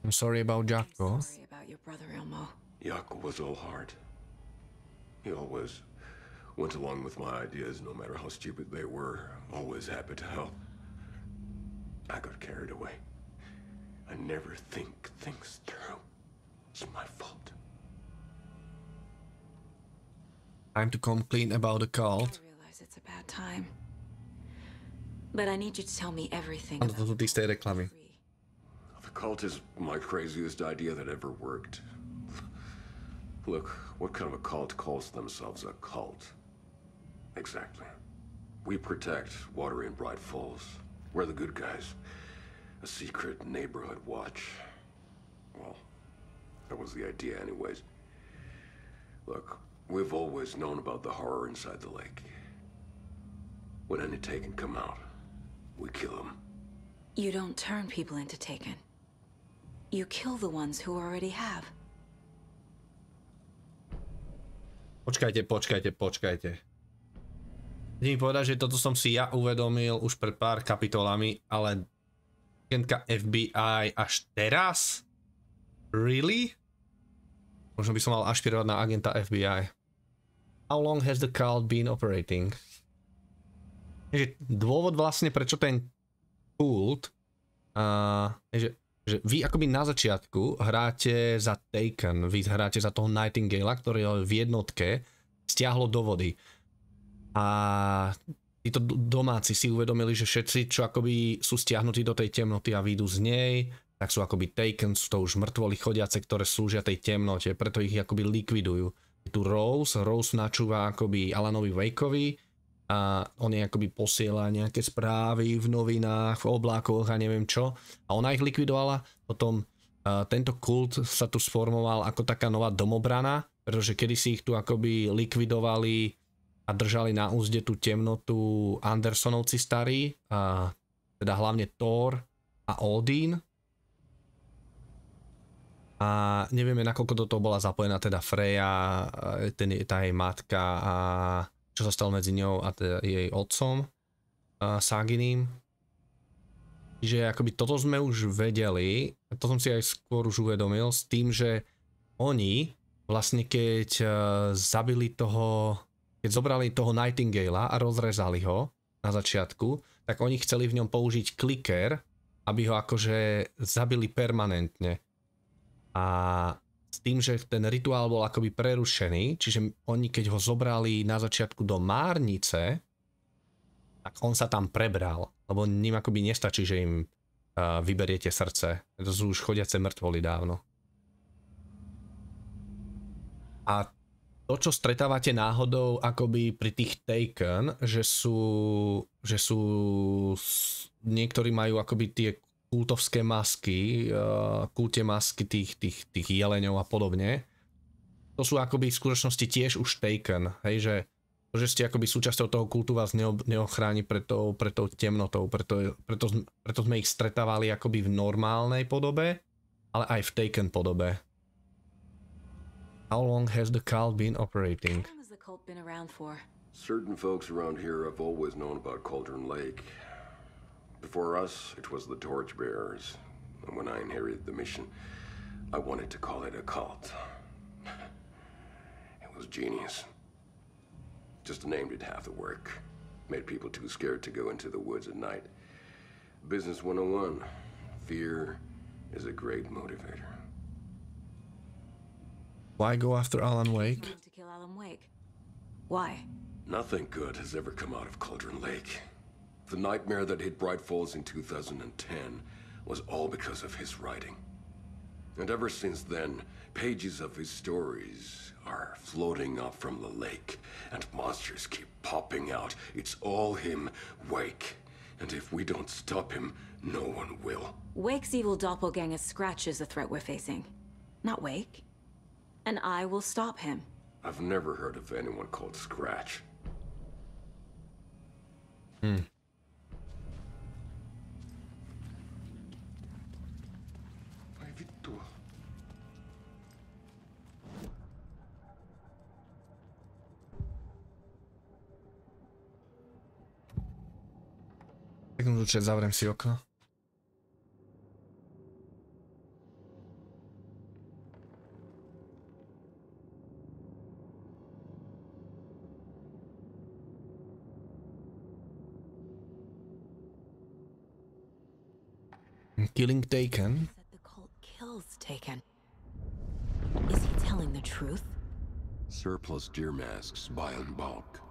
I'm sorry about Jacko. I'm sorry about your brother, Elmo. Jaco was all heart. He always went along with my ideas, no matter how stupid they were. Always happy to help. I got carried away. I never think things through. It's my fault. Time to come clean about the cult. I realize it's a bad time. But I need you to tell me everything Ano about to tu z tej reklamy. The cult is my craziest idea that ever worked. Look, what kind of a cult calls themselves a cult? Exactly. We protect water in Bright Falls. We're the good guys. A secret neighborhood watch. Well, that was the idea anyways. Look, we've always known about the horror inside the lake. When any Taken come out, we kill them. You don't turn people into Taken. You kill the ones who already have. Počkajte. Chcem mi povedať, že toto som si ja uvedomil už pred pár kapitolami, ale agentka FBI až teraz? Really? Možno by som mal ašpirovať na agenta FBI. How long has the cult been operating? Dôvod vlastne, prečo ten kult, že vy akoby na začiatku hráte za Taken, vy hráte za toho Nightingale, ktorý v jednotke stiahlo do vody. A títo domáci si uvedomili, že všetci, čo akoby sú stiahnutí do tej temnoty a výjdu z nej, tak sú akoby Taken, sú to už mŕtvoly chodiace, ktoré slúžia tej temnote, preto ich akoby likvidujú. Je tu Rose načúva akoby Alanovi Wakeovi a on je akoby posiela nejaké správy v novinách, v oblákoch a neviem čo. A ona ich likvidovala, potom tento kult sa tu sformoval ako taká nová domobrana, pretože kedysi ich tu akoby likvidovali a držali na úzde tú temnotu Andersonovci starí, a teda hlavne Thor a Odin. A nevieme, nakoľko do toho bola zapojená teda Freya, tá jej matka a čo sa stalo medzi ňou a teda jej otcom Saginým. Čiže akoby toto sme už vedeli, to som si aj skôr už uvedomil, s tým, že oni vlastne keď zabili toho, keď zobrali toho Nightingala a rozrezali ho na začiatku, tak oni chceli v ňom použiť kliker, aby ho akože zabili permanentne. A s tým, že ten rituál bol akoby prerušený, čiže oni keď ho zobrali na začiatku do Márnice, tak on sa tam prebral, lebo ním akoby nestačí, že im vyberiete srdce. To sú už chodiace mŕtvoly dávno. A to, čo stretávate náhodou akoby pri tých Taken, že sú niektorí majú akoby tie kultovské masky, kulte masky tých jeleňov a podobne. To sú akoby v skutočnosti tiež už Taken, hej, že to, že ste akoby súčasťou toho kultu vás neochráni pred tou temnotou, preto sme ich stretávali akoby v normálnej podobe, ale aj v Taken podobe. How long has the cult been operating? How long has the cult been around for? Certain folks around here have always known about Cauldron Lake. Before us, it was the Torchbearers. And when I inherited the mission, I wanted to call it a cult. It was genius. Just a name did half the work. Made people too scared to go into the woods at night. Business 101. Fear is a great motivator. Why go after Alan Wake? To kill Alan Wake. Why? Nothing good has ever come out of Cauldron Lake. The nightmare that hit Bright Falls in 2010 was all because of his writing. And ever since then, pages of his stories are floating up from the lake, and monsters keep popping out. It's all him, Wake. And if we don't stop him, no one will. Wake's evil doppelganger Scratch is the threat we're facing, not Wake. And I will stop him. I've never heard of anyone called Scratch. Tak zavriem si okno. Killing Taken. Said the cult kills Taken. Is he telling the truth? Surplus deer masks buy in bulk.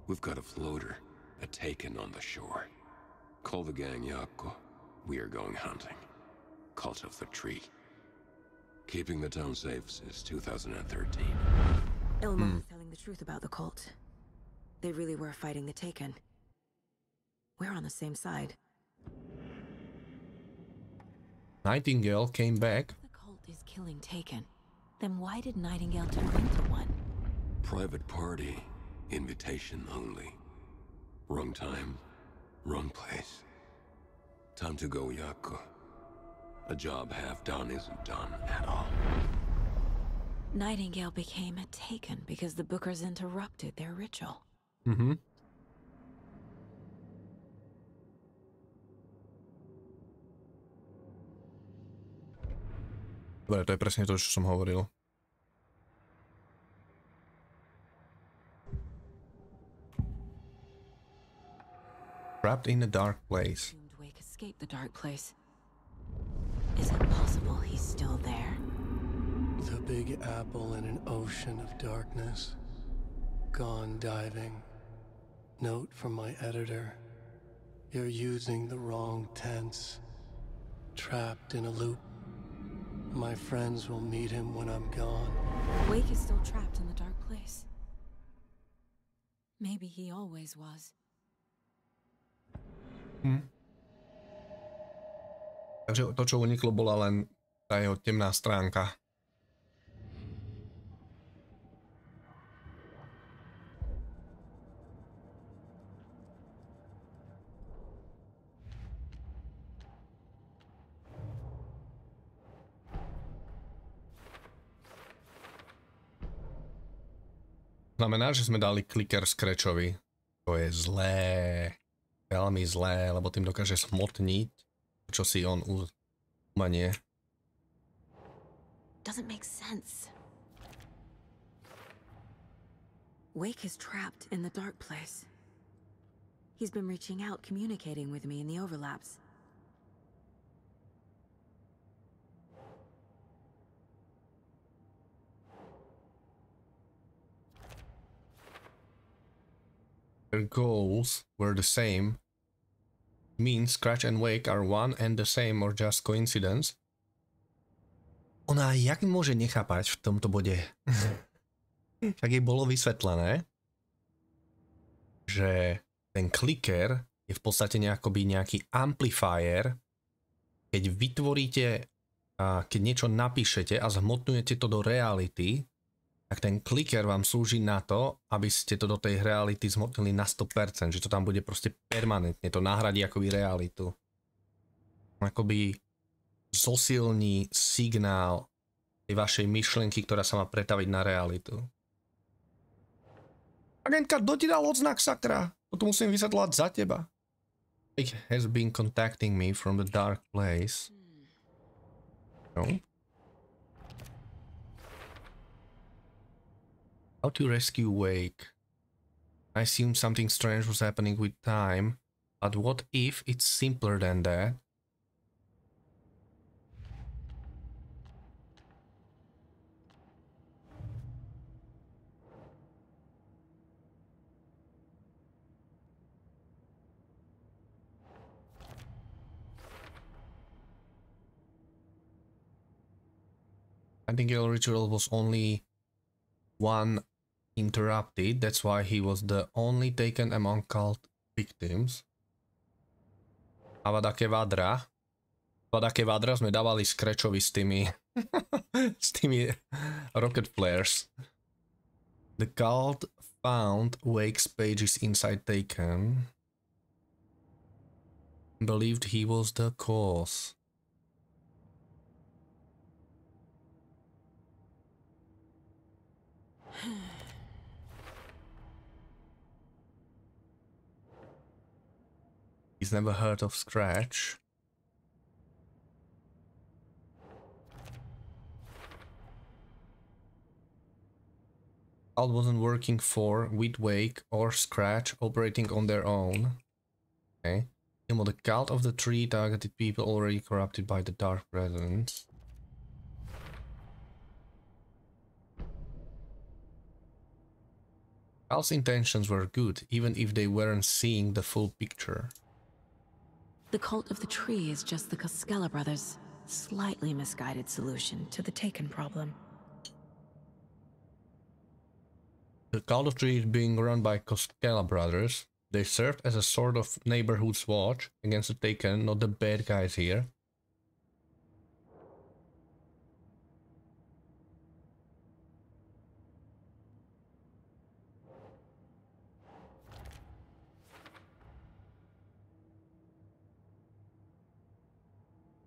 We've got a floater, a Taken on the shore. Call the gang Yako. We are going hunting. Cult of the Tree. Keeping the town safe since 2013. Ilma was telling the truth about the cult. They really were fighting the Taken. We're on the same side. Nightingale came back. If the cult is killing Taken, then why did Nightingale turn into one? Private party. Invitation only. Wrong time. Wrong place. Time to go, Yako. A job half done isn't done at all. Nightingale became a Taken because the Bookers interrupted their ritual. Dobre, to je presne to, čo som hovoril. Trapped in a dark place. Wake escaped the dark place. Is it possible he's still there? The Big Apple in an ocean of darkness. Gone diving. Note from my editor. You're using the wrong tense. Trapped in a loop. My friends will meet him when I'm gone. Wake is still trapped in the dark place. Maybe he always was. Takže to, čo uniklo, bola len tá jeho temná stránka. Znamená, že sme dali clicker Scratchovi. To je zlé. Veľmi zlé, lebo tým dokáže smotniť, čo si on umanie. Doesn't make sense. Wake is trapped in the dark place. He's been reaching out, communicating with me in the overlaps. Their goals were the same. Means Scratch and Wake are one and the same or just coincidence. Ona jak môže nechápať v tomto bode? Tak jej bolo vysvetlené, že ten clicker je v podstate nejaký amplifier. Keď vytvoríte, keď niečo napíšete a zhmotňujete to do reality, tak ten clicker vám slúži na to, aby ste to do tej reality zmotnili na 100%, že to tam bude proste permanentne, to nahradí akoby realitu. Akoby zosilní signál tej vašej myšlienky, ktorá sa má pretaviť na realitu. Agentka, kto ti dal odznak, sakra? Toto musím vysvetľovať za teba. It has been contacting me from the dark place. No. How to rescue Wake? I assume something strange was happening with time, but what if it's simpler than that? Nightingale ritual was only one interrupted, that's why he was the only taken among cult victims. Avada Kedavra. Avada Kedavra sme dávali Scratchovi s tými rocket flares. The cult found Wake's pages inside Taken. Believed he was the cause. He's never heard of Scratch. Cult wasn't working for with Wake or Scratch operating on their own. Okay. Well, the cult of the tree targeted people already corrupted by the dark presence. Cult's intentions were good, even if they weren't seeing the full picture. The cult of the tree is just the Koskela brothers' slightly misguided solution to the Taken problem. The cult of tree is being run by Koskela brothers. They served as a sort of neighborhood's watch against the Taken, not the bad guys here.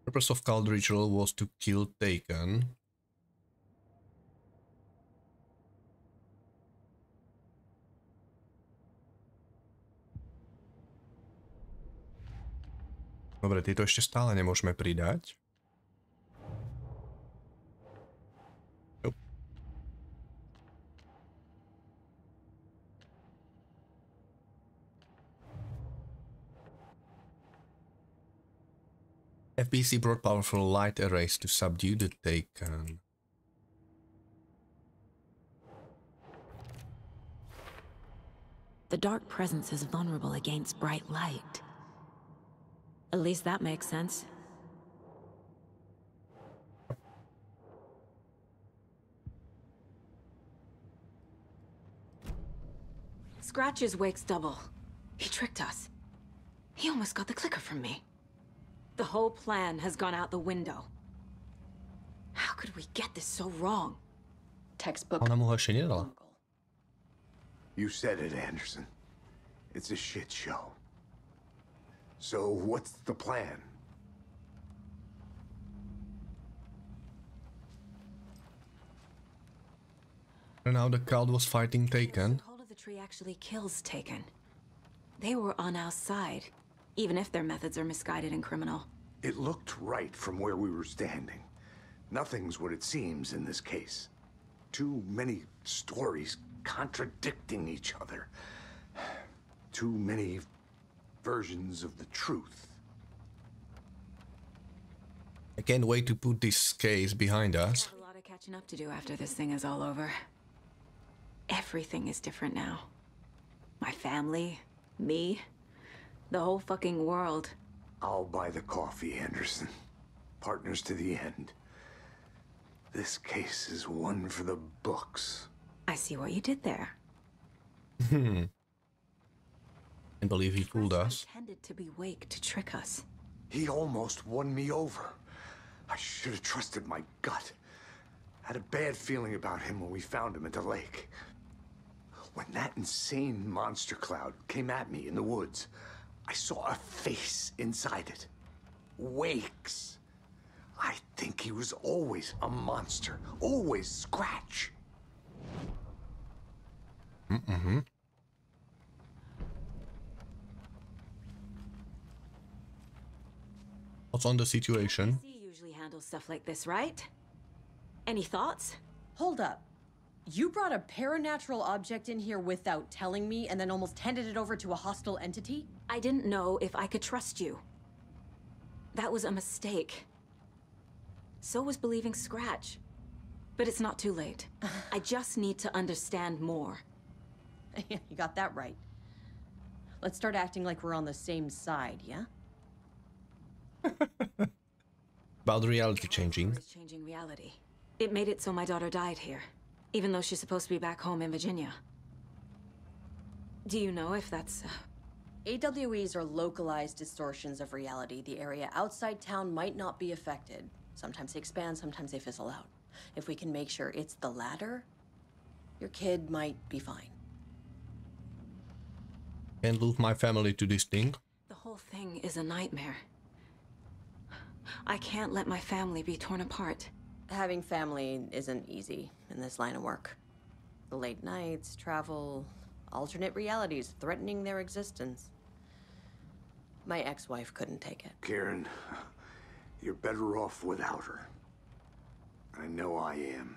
The purpose of cult ritual was to kill Taken. Dobre, tieto ešte stále nemôžeme pridať. Nope. FBC brought powerful light arrays to subdue the Taken. The dark presence is vulnerable against bright light. At least that makes sense. Scratch's wake's double. He tricked us. He almost got the clicker from me. The whole plan has gone out the window. How could we get this so wrong? Textbook. Ona mu ho ešte nedala. You said it, Anderson. It's a shit show. So what's the plan? And now the cult was fighting Taken. The cult of the tree actually kills Taken. They were on our side, even if their methods are misguided and criminal. It looked right from where we were standing. Nothing's what it seems in this case. Too many stories contradicting each other. Too many versions of the truth. I can't wait to put this case behind us. I have a lot of catching up to do after this thing is all over. Everything is different now. My family, me, the whole fucking world. I'll buy the coffee, Anderson. Partners to the end. This case is one for the books. I see what you did there. Can't believe he fooled us. Pretended to be Wake to trick us. He almost won me over. I should have trusted my gut. Had a bad feeling about him when we found him at the lake. When that insane monster cloud came at me in the woods, I saw a face inside it. Wake's. I think he was always a monster. Always Scratch. What's on the situation? He usually handles stuff like this, right? Any thoughts? Hold up. You brought a paranatural object in here without telling me and then almost handed it over to a hostile entity? I didn't know if I could trust you. That was a mistake. So was believing Scratch. But it's not too late. I just need to understand more. You got that right. Let's start acting like we're on the same side, yeah? About reality changing. It's changing reality. It made it so my daughter died here, even though she's supposed to be back home in Virginia. Do you know if that's... AWEs are localized distortions of reality. The area outside town might not be affected. Sometimes they expand, sometimes they fizzle out. If we can make sure it's the latter, your kid might be fine. Can't lose my family to this thing. The whole thing is a nightmare. I can't let my family be torn apart. Having family isn't easy in this line of work. The late nights, travel, alternate realities threatening their existence. My ex-wife couldn't take it. Karen, you're better off without her. I know I am.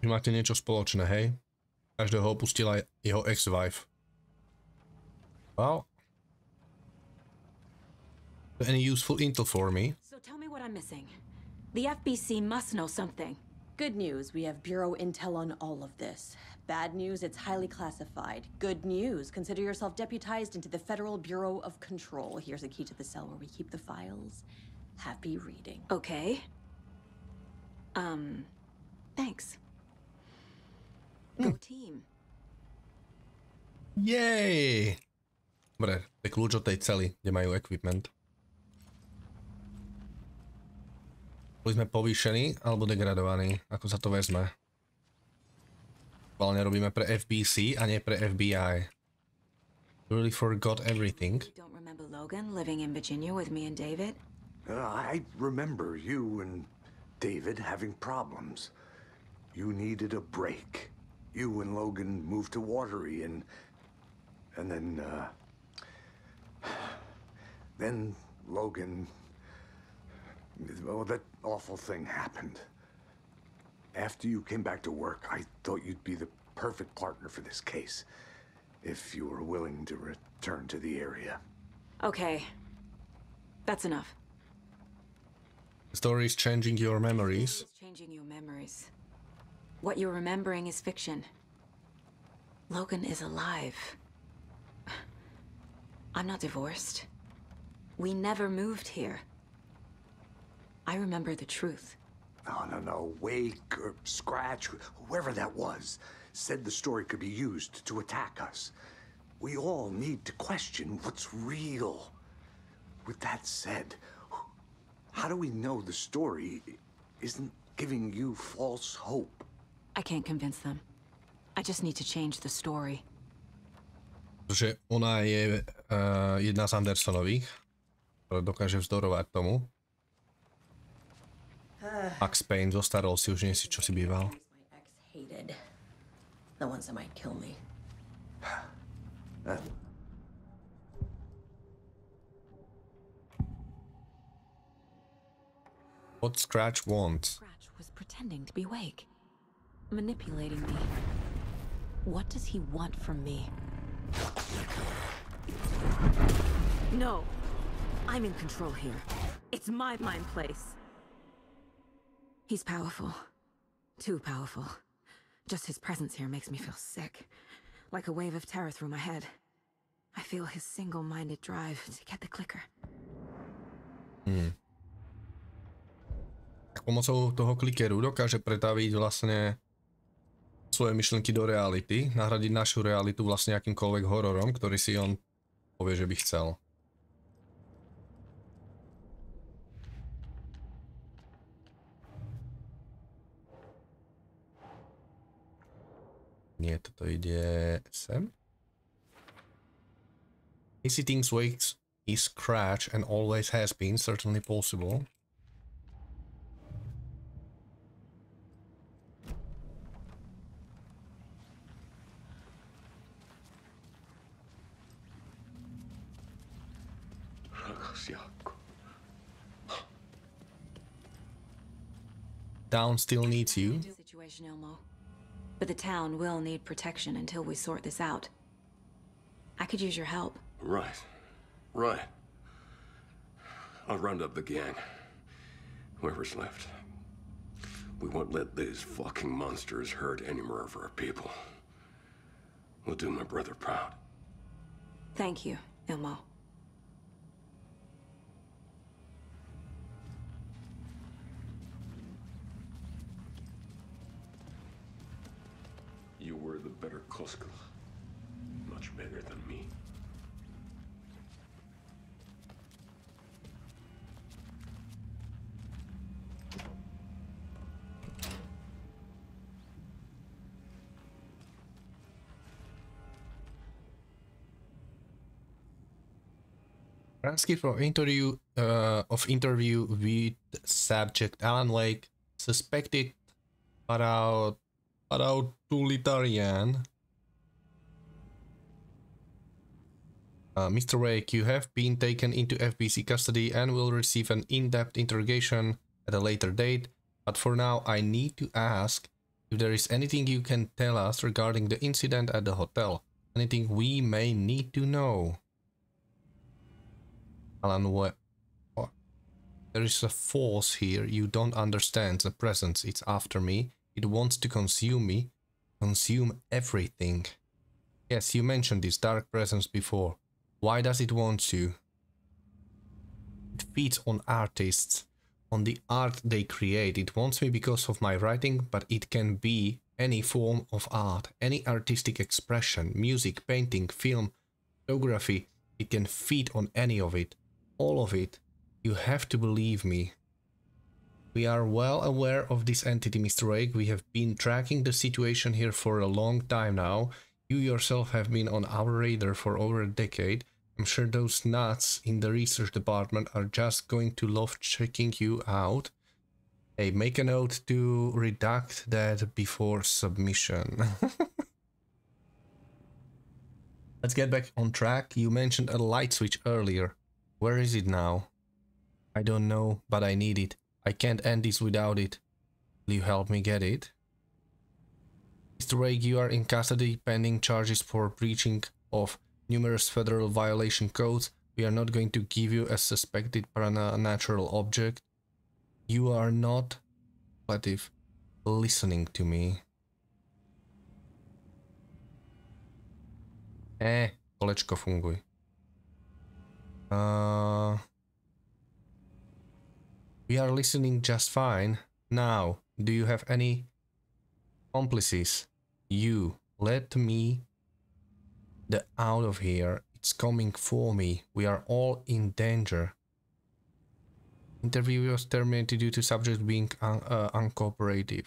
Vy máte niečo spoločné, hej? Každého opustila jeho ex-wife. Well. Any useful intel for me? So tell me what I'm missing. The FBC must know something. Good news, we have Bureau intel on all of this. Bad news, it's highly classified. Good news, consider yourself deputized into the Federal Bureau of Control. Here's a key to the cell where we keep the files. Happy reading. Okay. Thanks. Go team. Yay! Dobre, to je kľúč od tej cely, kde majú equipment. Boli sme povýšení alebo degradovaní, ako sa to vezme. Hlavne robíme pre FBC a nie pre FBI. Really forgot everything. You don't remember Logan living in Virginia with me and David? I remember you and David having problems. You needed a break. You and Logan moved to Watery and then Logan, well, that awful thing happened. After you came back to work, I thought you'd be the perfect partner for this case, if you were willing to return to the area. Okay. That's enough. The story is changing your memories. It's changing your memories. What you're remembering is fiction. Logan is alive. I'm not divorced. We never moved here. I remember the truth. No. Wake or Scratch, whoever that was, said the story could be used to attack us. We all need to question what's real. With that said, how do we know the story isn't giving you false hope? I can't convince them. I just need to change the story. Že ona je jedna z Andersonových, ktorá dokáže vzdorovať tomu. Max Payne zostarol si, už nie si, čo si býval. My ex hated. The ones that might kill me. What Scratch wants? Scratch was pretending to be Wake. Manipulating me. What does he want from me? No! I'm in control here. It's my mind place. He's powerful. Too powerful. Just his presence here makes me feel sick. Like a wave of terror through my head. I feel his single-minded drive to get the clicker. Pomocou toho klikeru dokáže pretaviť vlastne svoje myšlienky do reality, nahradiť našu realitu vlastne akýmkoľvek hororom, ktorý si on povie, že by chcel. Nie, toto ide sem. Easy things wakes is Scratch and always has been certainly possible. Town still needs you. Situation, Elmo. But the town will need protection until we sort this out. I could use your help. Right. I'll round up the gang. Whoever's left. We won't let these fucking monsters hurt any more of our people. We'll do my brother proud. Thank you, Elmo. You were the better Koskela. Much better than me. Transcript of interview with subject Alan Wake, suspected parautulitarian. Mr. Wake, you have been taken into FBC custody and will receive an in-depth interrogation at a later date, but for now I need to ask If there is anything you can tell us regarding the incident at the hotel, anything we may need to know. Alan, what? There is a force here you don't understand. The presence, it's after me. It wants to consume me. Consume everything. Yes, you mentioned this dark presence before. Why does it want to? It feeds on artists, on the art they create. It wants me because of my writing, but it can be any form of art, any artistic expression, music, painting, film, photography. It can feed on any of it, all of it. You have to believe me. We are well aware of this entity, Mr. Wake. We have been tracking the situation here for a long time now. You yourself have been on our radar for over a decade. I'm sure those nuts in the research department are just going to love checking you out. Hey, make a note to redact that before submission. Let's get back on track. You mentioned a light switch earlier. Where is it now? I don't know, but I need it. I can't end this without it. Will you help me get it? Mr. Wake, you are in custody pending charges for breaching of numerous federal violation codes. We are not going to give you a suspected supernatural object. You are not listening to me. Kolečko funguj. We are listening just fine. Now, do you have any complices? You, let me out of here. It's coming for me. We are all in danger. Interview was terminated due to subject being uncooperative.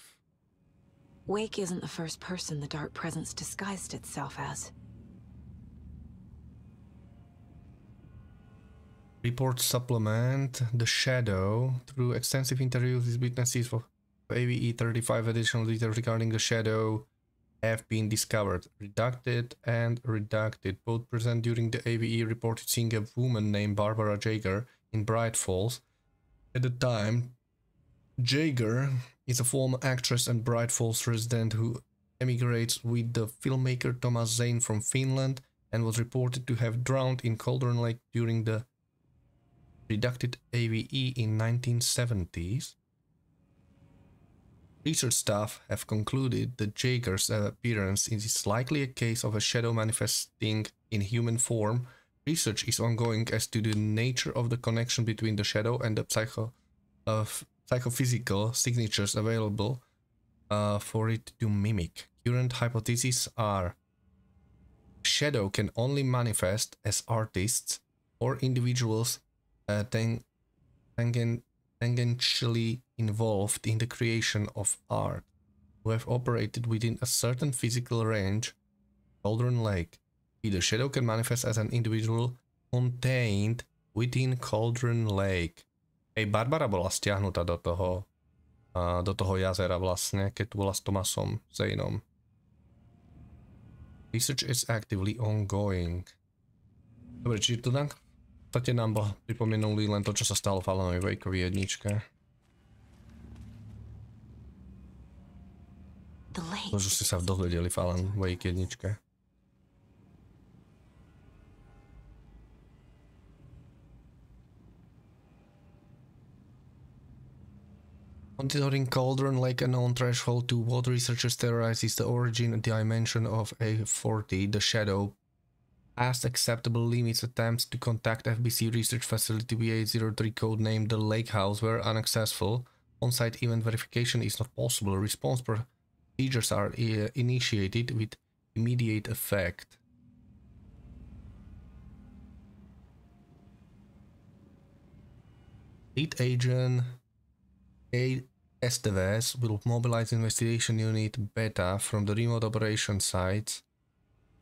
Wake isn't the first person the dark presence disguised itself as. Report supplement. The Shadow. Through extensive interviews with witnesses of AVE 35, additional details regarding the Shadow have been discovered. Redacted and redacted. Both present during the AVE reported seeing a woman named Barbara Jaeger in Bright Falls. At the time, Jaeger is a former actress and Bright Falls resident who emigrates with the filmmaker Thomas Zane from Finland and was reported to have drowned in Cauldron Lake during the redacted AVE in 1970s. Research staff have concluded that Jaeger's appearance is likely a case of a shadow manifesting in human form. Research is ongoing as to the nature of the connection between the shadow and the psychophysical signatures available for it to mimic. Current hypotheses are: shadow can only manifest as artists or individuals tangentially involved in the creation of art, who have operated within a certain physical range. Cauldron Lake. The shadow can manifest as an individual contained within Cauldron Lake. Barbara bola stiahnutá do toho jazera vlastne, keď tu bola s Thomasom Zaneom. Research is actively ongoing. Dobre, čiže tu v podstate nám pripomenuli len to, čo sa stalo v Alanovi Wakeovi jedničke. To, že ste sa dozvedeli v Alan Wake jedničke. Monitoring Cauldron Lake, a known threshold to what researchers theorize is the origin and dimension of A40, the Shadow. Past acceptable limits, attempts to contact FBC research facility V803 codenamed the Lake House were unsuccessful. On-site event verification is not possible. Response procedures are initiated with immediate effect. Lead agent Esteves will mobilize investigation unit Beta from the remote operation sites.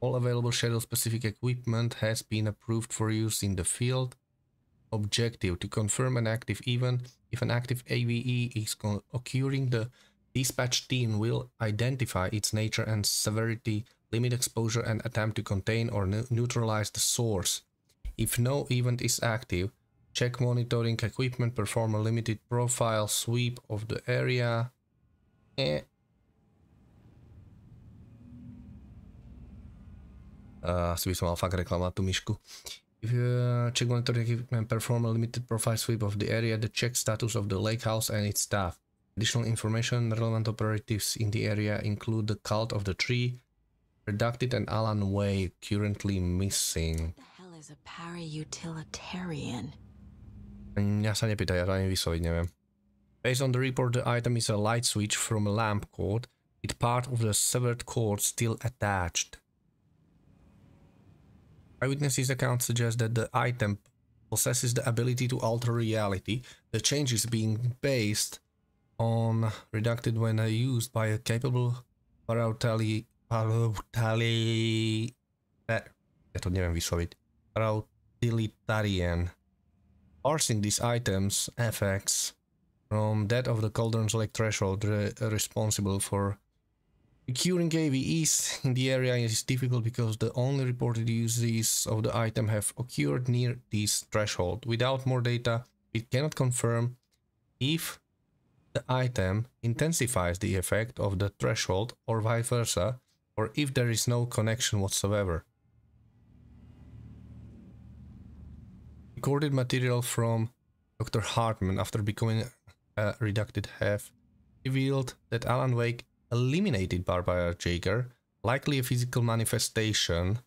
All available shadow-specific equipment has been approved for use in the field. Objective: to confirm an active event. If an active AVE is occurring, the dispatch team will identify its nature and severity, limit exposure, and attempt to contain or neutralize the source. If no event is active, check monitoring equipment, perform a limited profile sweep of the area. Asi by som mal fakt reklamovať tú myšku. If you check monitoring equipment, perform a limited profile sweep of the area, the check status of the lake house and its staff. Additional information, relevant operatives in the area include the Cult of the Tree, Redacted and Alan Wake, currently missing. What the hell is a para-utilitarian? Mňa sa nepýtaj, ja to ani vysloviť neviem. Based on the report, the item is a light switch from a lamp cord, with part of the severed cord still attached. Eyewitnesses' accounts suggest that the item possesses the ability to alter reality, the changes being based on Redacted when used by a capable parautilian, parsing these items' effects from that of the Cauldron's Lake threshold responsible for securing AVEs in the area is difficult because the only reported uses of the item have occurred near this threshold. Without more data, it cannot confirm if the item intensifies the effect of the threshold or vice versa, or if there is no connection whatsoever. Recorded material from Dr. Hartman after becoming Redacted have revealed that Alan Wake eliminated Barbara Jaeger, likely a physical manifestation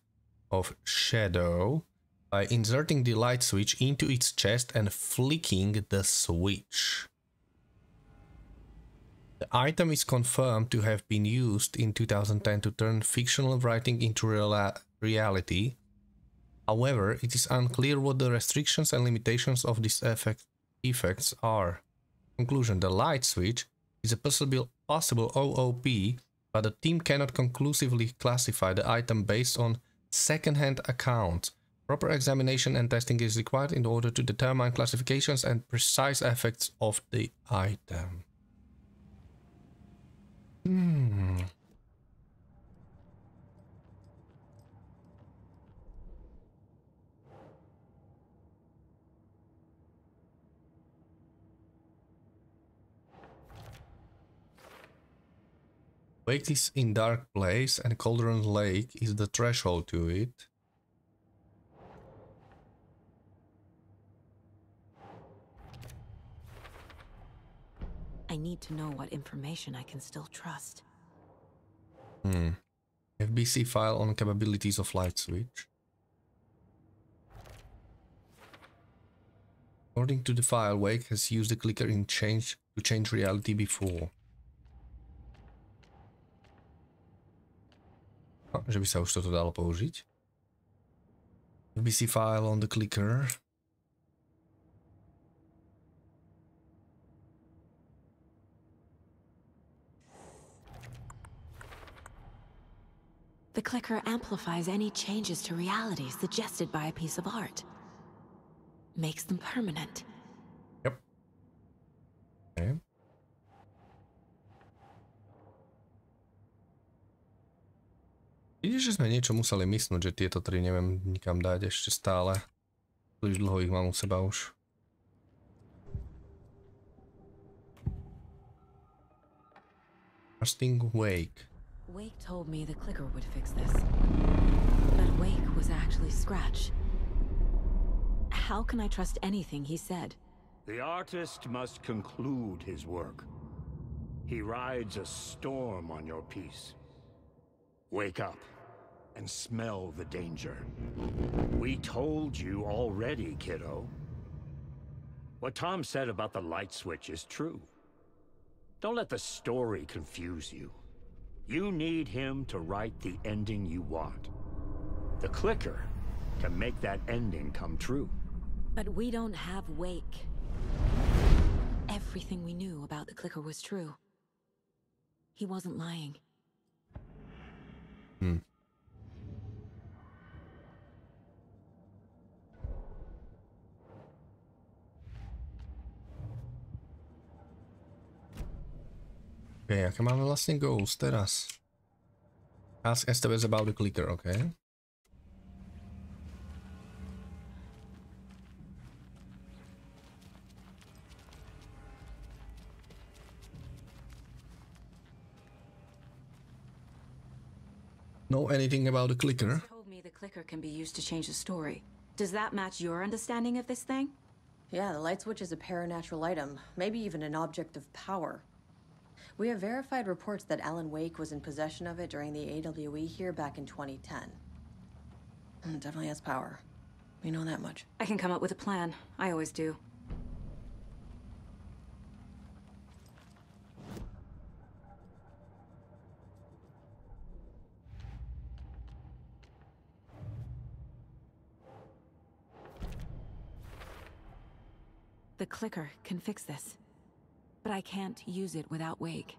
of Shadow, by inserting the light switch into its chest and flicking the switch. The item is confirmed to have been used in 2010 to turn fictional writing into reality. However, it is unclear what the restrictions and limitations of these effects are. Conclusion: the light switch is a possible OOP, but the team cannot conclusively classify the item based on second-hand accounts. Proper examination and testing is required in order to determine classifications and precise effects of the item. Wake is in dark place and Cauldron Lake is the threshold to it. I need to know what information I can still trust. FBC file on capabilities of light switch. According to the file, Wake has used the clicker to change reality before. Že by sa už toto dalo použiť. FBC file on the clicker. The clicker amplifies any changes to reality suggested by a piece of art. Makes them permanent. Yep. Okay. Vidíš, že sme niečo museli mysnúť, že tieto tri neviem nikam dať ešte stále. Príliš dlho ich mám u seba už. Casting Wake. Wake told me the clicker would fix this. But Wake was actually Scratch. How can I trust anything he said? The artist must conclude his work. He rides a storm on your piece. Wake up and smell the danger. We told you already, kiddo. What Tom said about the light switch is true. Don't let the story confuse you. You need him to write the ending you want. The clicker can make that ending come true. But we don't have Wake. Everything we knew about the clicker was true. He wasn't lying. Okay, aké máme vlastne goals teraz? Ask Estevez about the clicker, okay. Know anything about the clicker? He told me the clicker can be used to change the story. Does that match your understanding of this thing? Yeah, the light switch is a paranatural item, maybe even an object of power. We have verified reports that Alan Wake was in possession of it during the AWE here back in 2010. It definitely has power. We know that much. I can come up with a plan. I always do. The clicker can fix this. But I can't use it without Wake.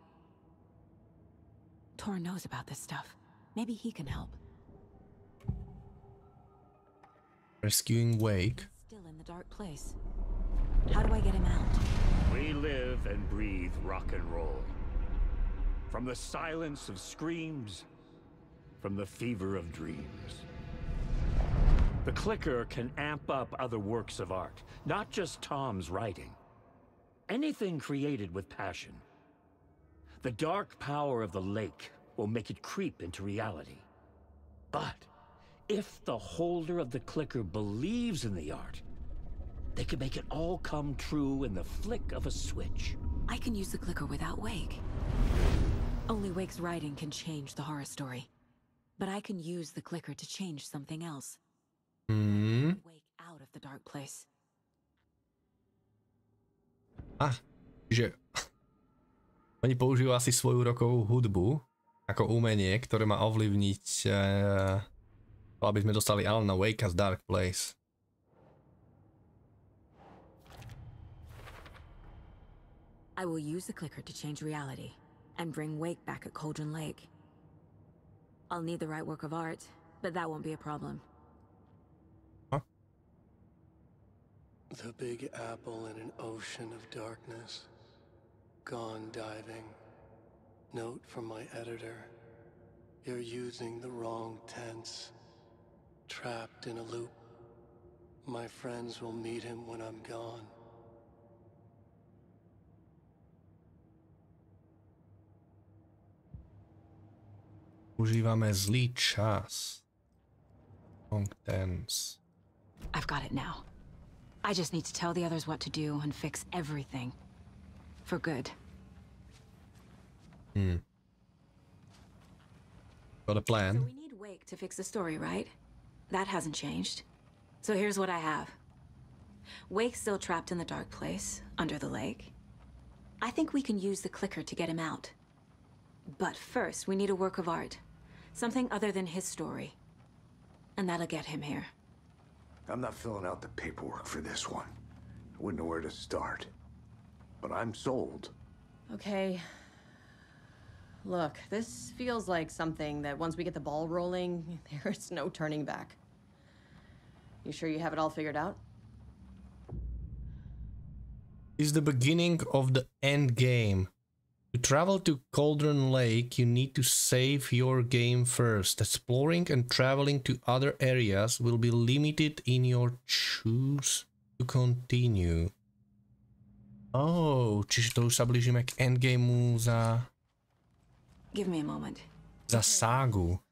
Tor knows about this stuff. Maybe he can help. Rescuing Wake. Still in the dark place. How do I get him out? We live and breathe rock and roll. From the silence of screams, from the fever of dreams. The clicker can amp up other works of art, not just Tom's writing. Anything created with passion. The dark power of the lake will make it creep into reality. But if the holder of the clicker believes in the art, they can make it all come true in the flick of a switch. I can use the clicker without Wake. Only Wake's writing can change the horror story. But I can use the clicker to change something else. Wake out of the dark place. Čiže oni použijú asi svoju rokovú hudbu ako umenie, ktoré má ovlivniť, aby sme dostali Alana Wakea z Dark Place. I will use the clicker to change reality and bring Wake back at Cauldron Lake. I'll need the right work of art, but that won't be a problem. The Big Apple in an ocean of darkness. Gone diving. Note from my editor. You're using the wrong tense. Trapped in a loop. My friends will meet him when I'm gone. Užívame zlý čas. Wrong tense. I've got it now. I just need to tell the others what to do and fix everything. For good. Got a plan. So we need Wake to fix the story, right? That hasn't changed. So here's what I have. Wake's still trapped in the dark place, under the lake. I think we can use the clicker to get him out. But first, we need a work of art. Something other than his story. And that'll get him here. I'm not filling out the paperwork for this one. I wouldn't know where to start. But I'm sold. Okay. Look, this feels like something that once we get the ball rolling, there's no turning back. You sure you have it all figured out? Is the beginning of the end game. To travel to Cauldron Lake, you need to save your game first. Exploring and traveling to other areas will be limited in your choose to continue. Oh, čiže to už sa blížime k endgameu za... Give me a moment. Za ságu.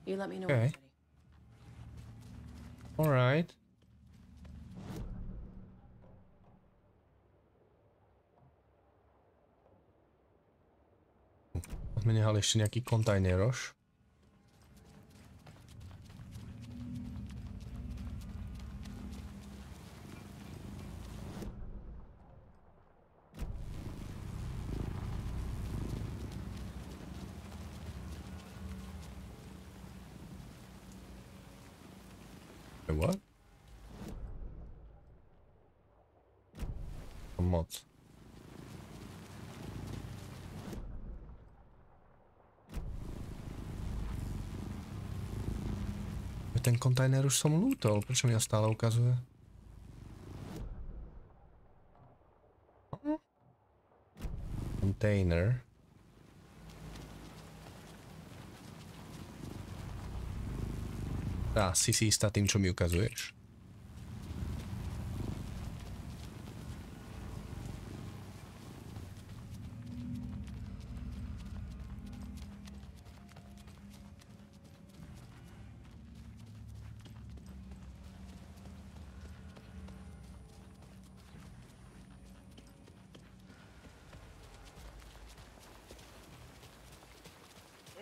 You let me know when Okay. it's ready. Alright. Sme nehali ešte nejaký kontajneroš. What? Moc. Ten kontajner už som lútol, prečo mi ho stále ukazuje? Container. Si istá tým, čo mi ukazuješ.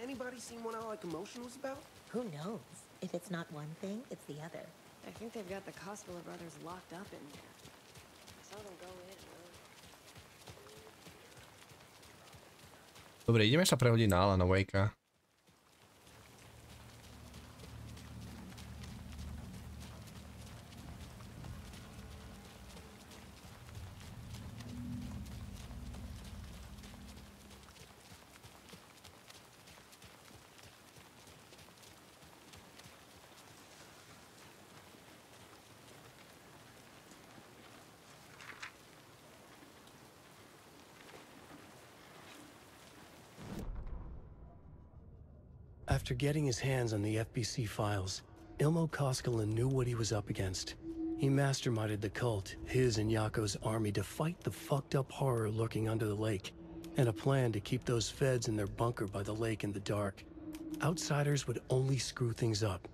Anybody seen what all that commotion was about? Who knows? If it's not one thing, it's the other. I think they've got the Koskela brothers locked up in there. Saw them go in. Dobre, ideme sa prehodiť na Alana Wakea. After getting his hands on the FBC files, Ilmo Koskela knew what he was up against. He masterminded the cult, his and Yako's army, to fight the fucked up horror lurking under the lake, and a plan to keep those feds in their bunker by the lake in the dark. Outsiders would only screw things up.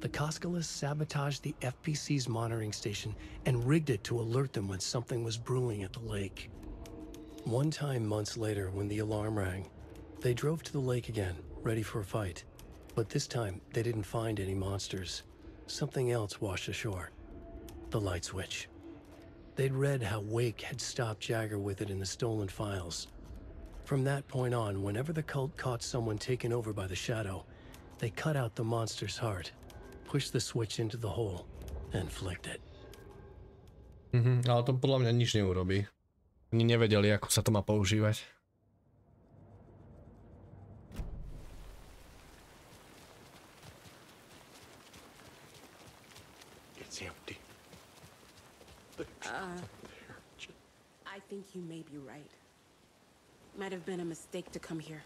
The Koskelas sabotaged the FBC's monitoring station and rigged it to alert them when something was brewing at the lake. One time months later, when the alarm rang, they drove to the lake again, ready for a fight. But this time, they didn't find any monsters. Something else washed ashore. The light switch. They'd read how Wake had stopped Jagger with it in the stolen files. From that point on, whenever the cult caught someone taken over by the Shadow, they cut out the monster's heart, pushed the switch into the hole, and flicked it. Ale to podľa mňa nič neurobí. Oni nevedeli, ako sa to má používať. It's empty. I think you may be right. Might have been a mistake to come here.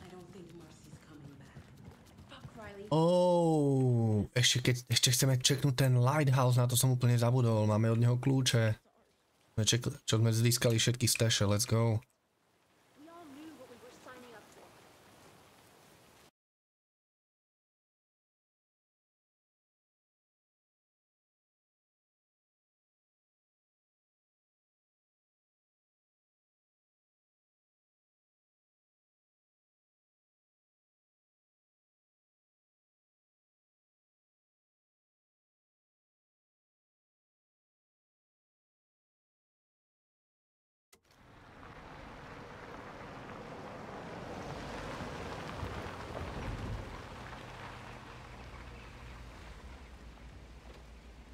I don't think Marcy's coming back. Fuck, Riley. Oh, ešte chceme čeknúť ten lighthouse, na to som úplne zabudol. Máme od neho kľúče. Čo sme získali všetky staše, let's go.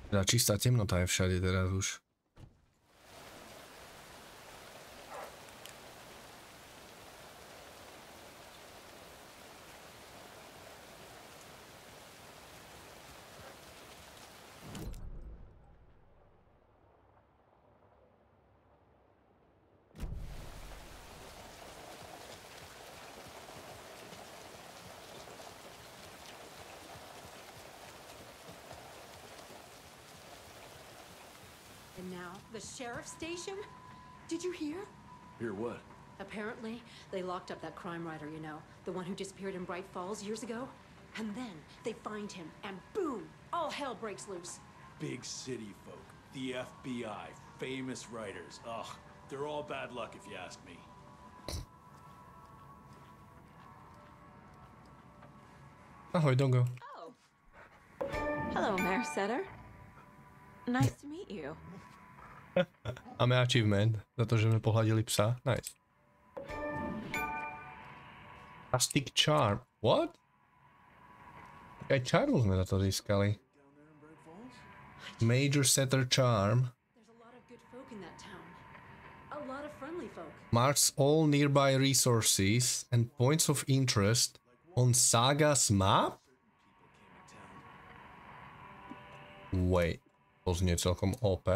Teda čistá temnota je všade teraz už. And now, the sheriff's station? Did you hear? Hear what? Apparently, they locked up that crime writer, you know, the one who disappeared in Bright Falls years ago. And then they find him, and boom, all hell breaks loose. Big city folk, the FBI, famous writers. Ugh, they're all bad luck if you ask me. Ahoj, Dongo. Oh. Hello, Mayor Setter. Nice to meet you. Máme achievement za to, že sme pohľadili psa. Nice. Plastic charm. What? Aj čaru sme za to získali. Major Setter charm. There's a lot of good folk in that town. A lot of friendly folk. Marks all nearby resources and points of interest on Saga's map? Wait, to znie celkom OP.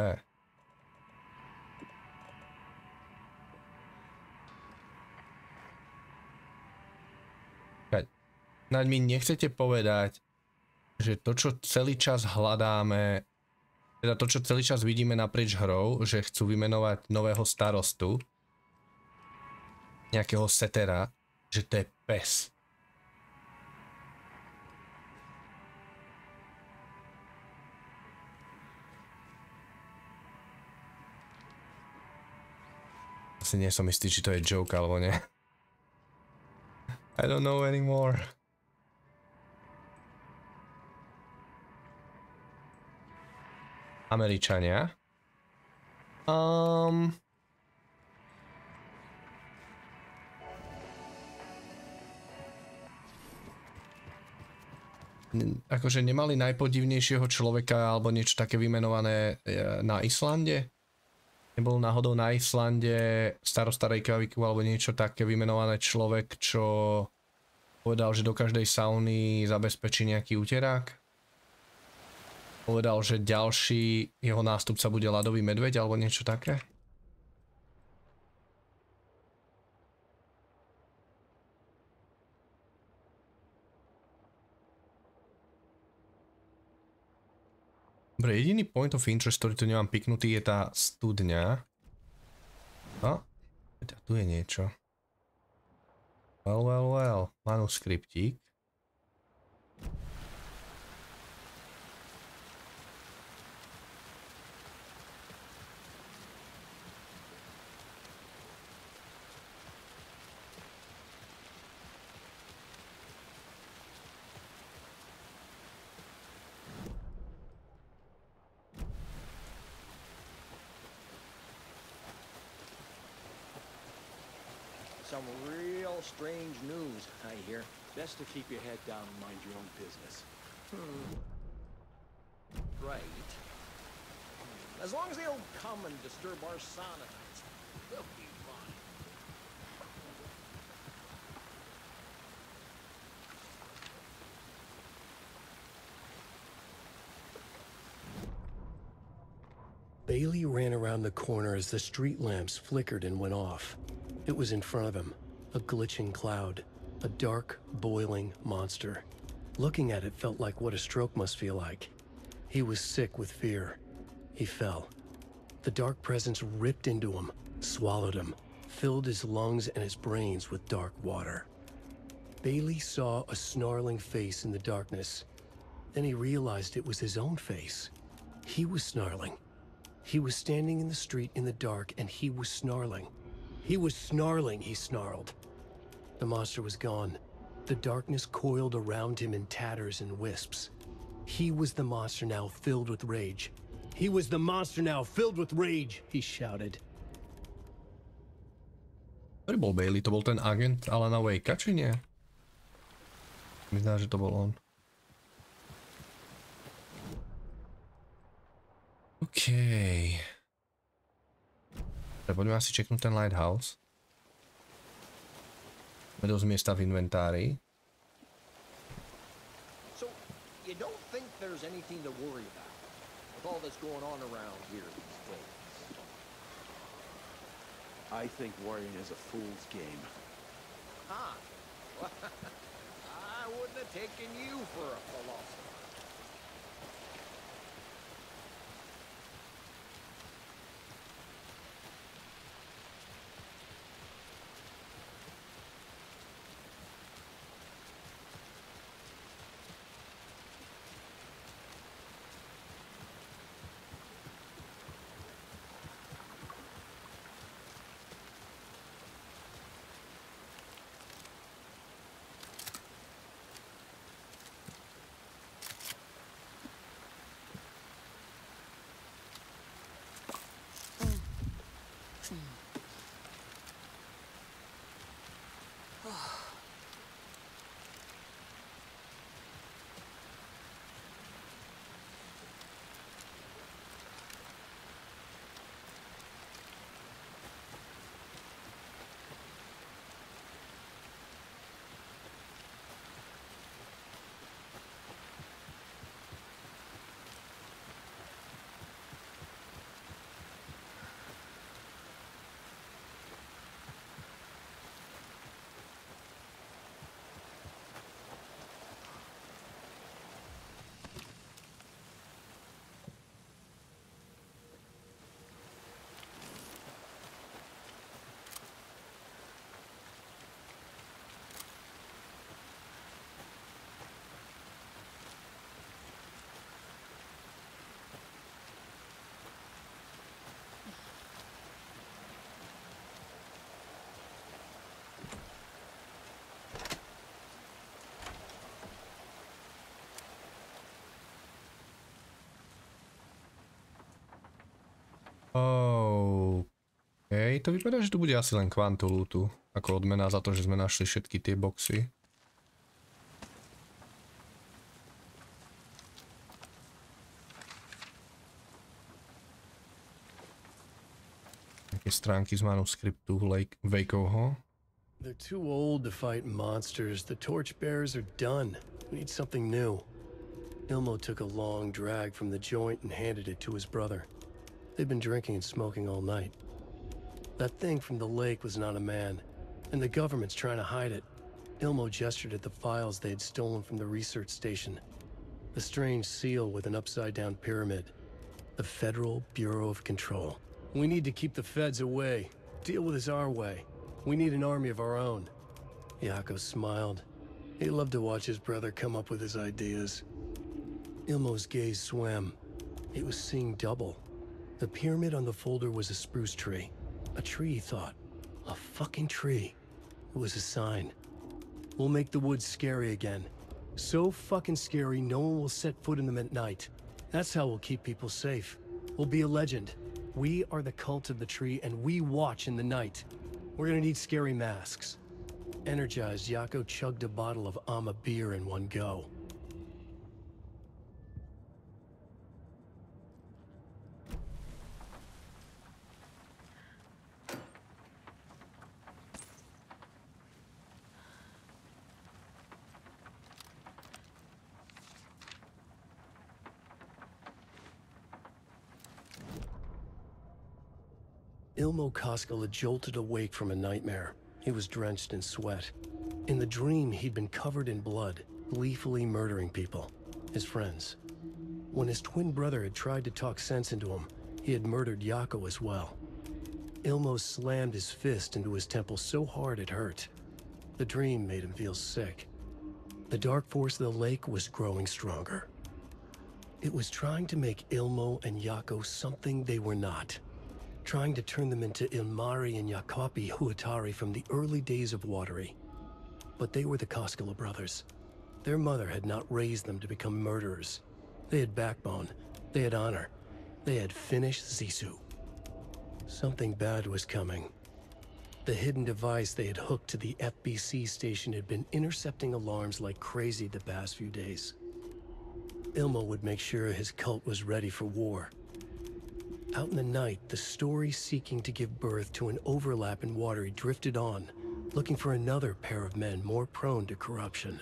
Naď mi nechcete povedať, že to, čo celý čas hľadáme, teda to, čo celý čas vidíme naprieč hrou, že chcú vymenovať nového starostu, nejakého setera, že to je pes. Asi nie som istý, či to je joke alebo nie. I don't know anymore. Američania. Akože nemali najpodivnejšieho človeka alebo niečo také vymenované na Islande? Nebol náhodou na Islande starosta Reykjavíku alebo niečo také vymenované človek, čo povedal, že do každej sauny zabezpečí nejaký uterák? Povedal, že ďalší jeho nástupca bude ľadový medveď alebo niečo také? Dobre, jediný point of interest, ktorý tu nemám piknutý, je tá studňa. No, tu je niečo. Well, manuskriptík. Some real strange news, I hear. Best to keep your head down and mind your own business. Right. As long as they don't come and disturb our sauna nights, they'll be fine. Bailey ran around the corner as the street lamps flickered and went off. It was in front of him, a glitching cloud, a dark, boiling monster. Looking at it felt like what a stroke must feel like. He was sick with fear. He fell. The dark presence ripped into him, swallowed him, filled his lungs and his brains with dark water. Bailey saw a snarling face in the darkness. Then he realized it was his own face. He was snarling. He was standing in the street in the dark, and he was snarling. He was snarling, he snarled. The monster was gone. The darkness coiled around him in tatters and wisps. He was the monster now filled with rage. He was the monster now filled with rage, he shouted. Ktorý bol Bailey? To bol ten agent Alana Wakea, či nie? Myslím, že to bol on. Okej. Poďme asi čeknúť ten lighthouse. Máme dosť miesta v inventári. So, you don't think there's anything to worry about with all that's going on around here these days? I think worrying is a fool's game. Huh? I wouldn't have taken you for a philosopher. To vypadá, že tu bude asi len kvantu lootu, ako odmena za to, že sme našli všetky tie boxy. Nejaké stránky z manuskriptu Wakeovho. They're too old to fight monsters. The torchbearers are done. We need something new. Ilmo took a long drag from the joint and handed it to his brother. They've been drinking and smoking all night. That thing from the lake was not a man, and the government's trying to hide it. Ilmo gestured at the files they had stolen from the research station. The strange seal with an upside-down pyramid. The Federal Bureau of Control. We need to keep the feds away. Deal with this our way. We need an army of our own. Yako smiled. He loved to watch his brother come up with his ideas. Ilmo's gaze swam. He was seeing double. The pyramid on the folder was a spruce tree. A tree, he thought. A fucking tree. It was a sign. We'll make the woods scary again. So fucking scary, no one will set foot in them at night. That's how we'll keep people safe. We'll be a legend. We are the cult of the tree, and we watch in the night. We're gonna need scary masks. Energized, Yako chugged a bottle of Ama beer in one go. Ilmo Koskela jolted awake from a nightmare. He was drenched in sweat. In the dream, he'd been covered in blood, gleefully murdering people, his friends. When his twin brother had tried to talk sense into him, he had murdered Yako as well. Ilmo slammed his fist into his temple so hard it hurt. The dream made him feel sick. The dark force of the lake was growing stronger. It was trying to make Ilmo and Yako something they were not. Trying to turn them into Ilmari and Yakapi Huatari from the early days of Watery. But they were the Koskela brothers. Their mother had not raised them to become murderers. They had backbone, they had honor, they had finished Zisu. Something bad was coming. The hidden device they had hooked to the FBC station had been intercepting alarms like crazy the past few days. Ilmo would make sure his cult was ready for war. Out in the night, the story seeking to give birth to an overlap in Watery drifted on, looking for another pair of men more prone to corruption.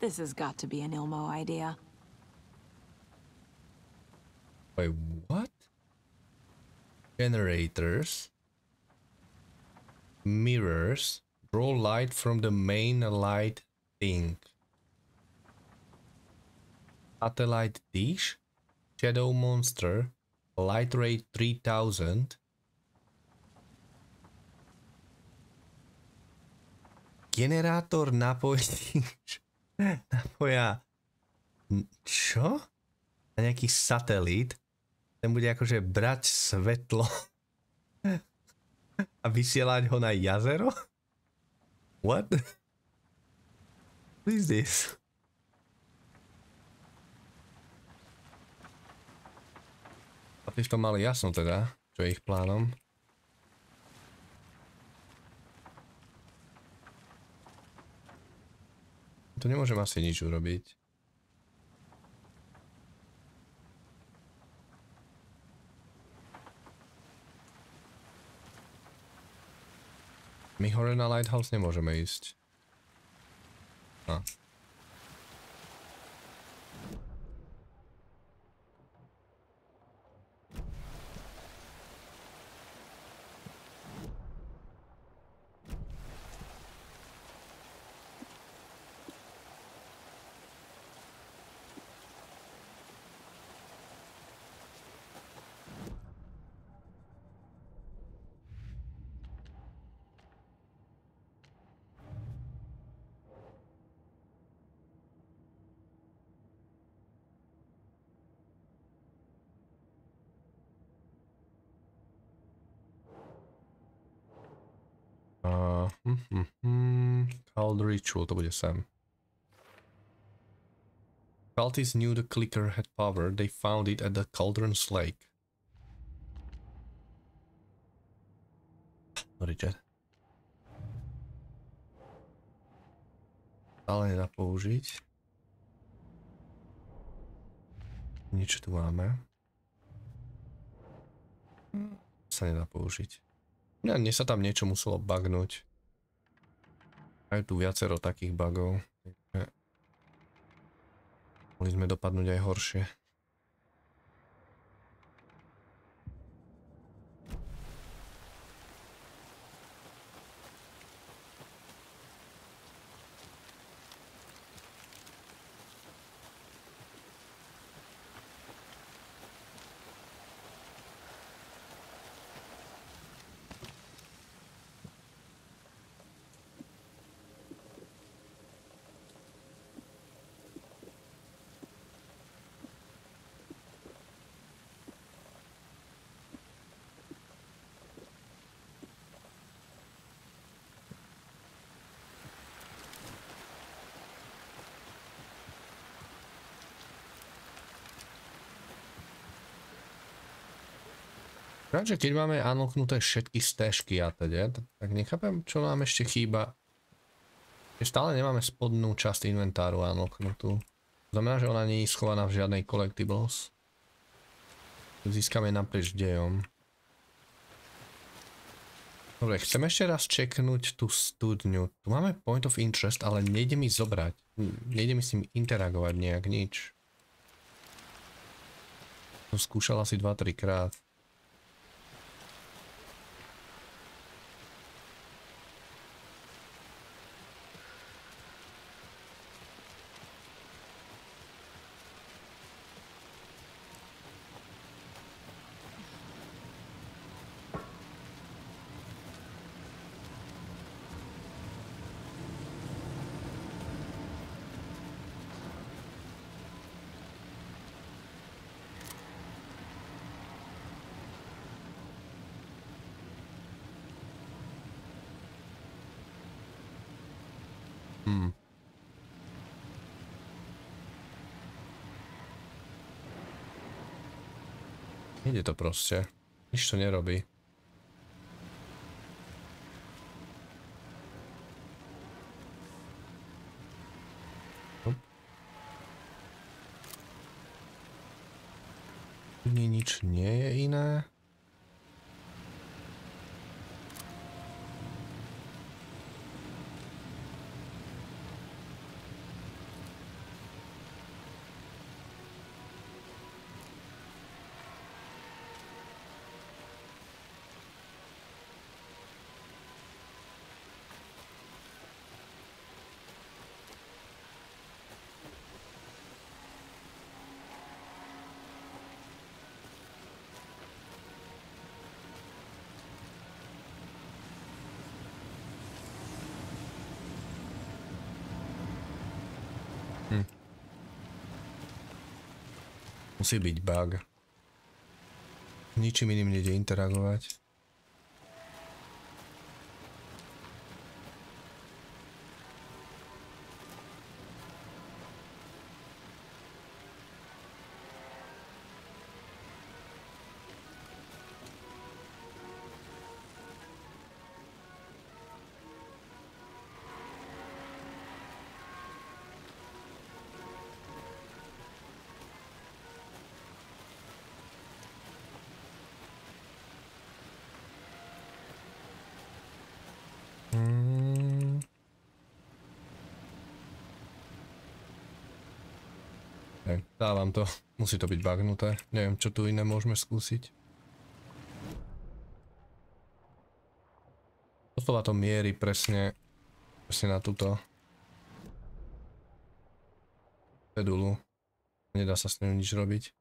This has got to be an Ilmo idea. Wait, what? Generators. Mirrors. Draw light from the main light thing. Satellite dish. Shadow monster. Light rate 3000. Generátor napoja. Čo? Na nejaký satelít. Ten bude akože brať svetlo a vysielať ho na jazero? What? What is this? A ty v tom mali jasno teda, čo je ich plánom. Tu nemôžem asi nič urobiť. My hore na Lighthouse nemôžeme ísť. Cult Ritual, to bude sem. Cultists knew the clicker had power. They found it at the Cauldron's Lake. Richard. Ale nedá použiť. Niečo tu máme. Sa nedá použiť. Mne sa tam niečo muselo bugnúť. Aj tu viacero takých bugov. Mohli sme dopadnúť aj horšie. Takže keď máme unlocknuté všetky stéžky a teda, tak nechápem, čo nám ešte chýba. Stále nemáme spodnú časť inventáru unlocknutú. Znamená, že ona nie je schovaná v žiadnej collectibles. Získame naprieč dejom. Dobre, chcem ešte raz čeknúť tú studňu. Tu máme point of interest, ale nejde mi zobrať. Nejde mi s ním interagovať nejak nič. Som skúšal asi 2-3 krát. Ide to proste. Nič to nerobí. Nič nie je iné. Musí byť bug. Ničím iným nejde interagovať. Dávam to. Musí to byť bugnuté. Neviem, čo tu iné môžeme skúsiť. Doslova to mierí presne na túto pedulu. Nedá sa s ňou nič robiť.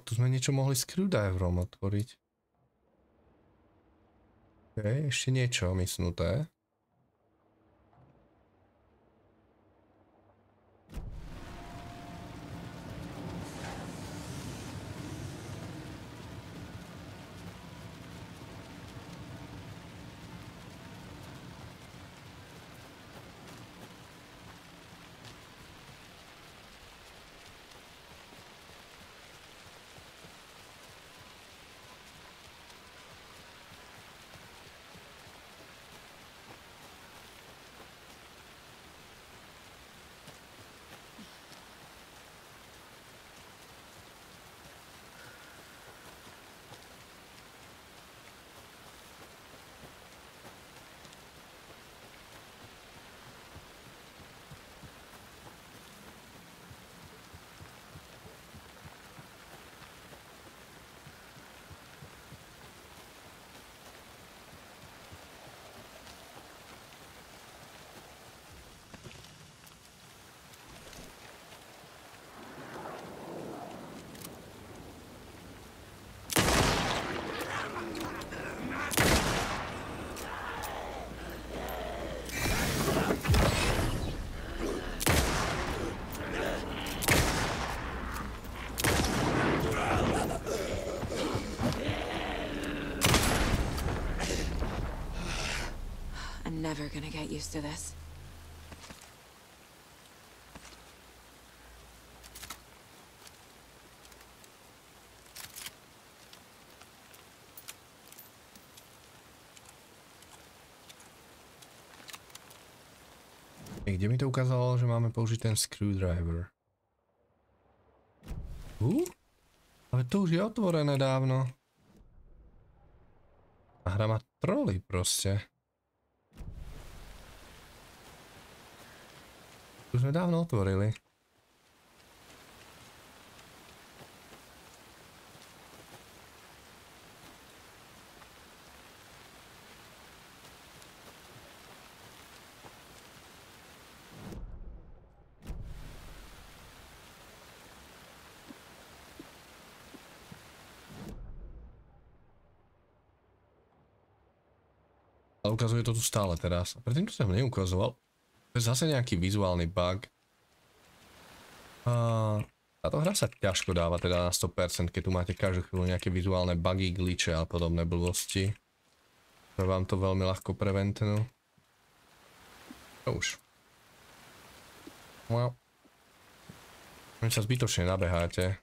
Tu sme niečo mohli screwdriverom otvoriť. OK, ešte niečo mysnuté. never gonna get used to this. Kde mi to ukázalo, že máme použiť ten screwdriver? Ale to už je otvorené dávno. A hra má troly proste. Už sme dávno otvorili. Ale ukazuje to tu stále teraz. A predtým to som neukazoval. To je zase nejaký vizuálny bug. Táto hra sa ťažko dáva teda na 100%, keď tu máte každú chvíľu nejaké vizuálne bugy, glitche a podobné blbosti. To vám to veľmi ľahko preventnú. Už. Wow. Vy sa zbytočne nabeháte.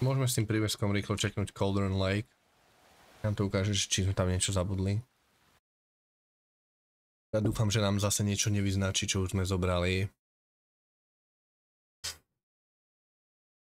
Môžeme s tým príveskom rýchlo čeknúť Cauldron Lake. Nám to ukáže, či sme tam niečo zabudli. Ja dúfam, že nám zase niečo nevyznačí, čo už sme zobrali.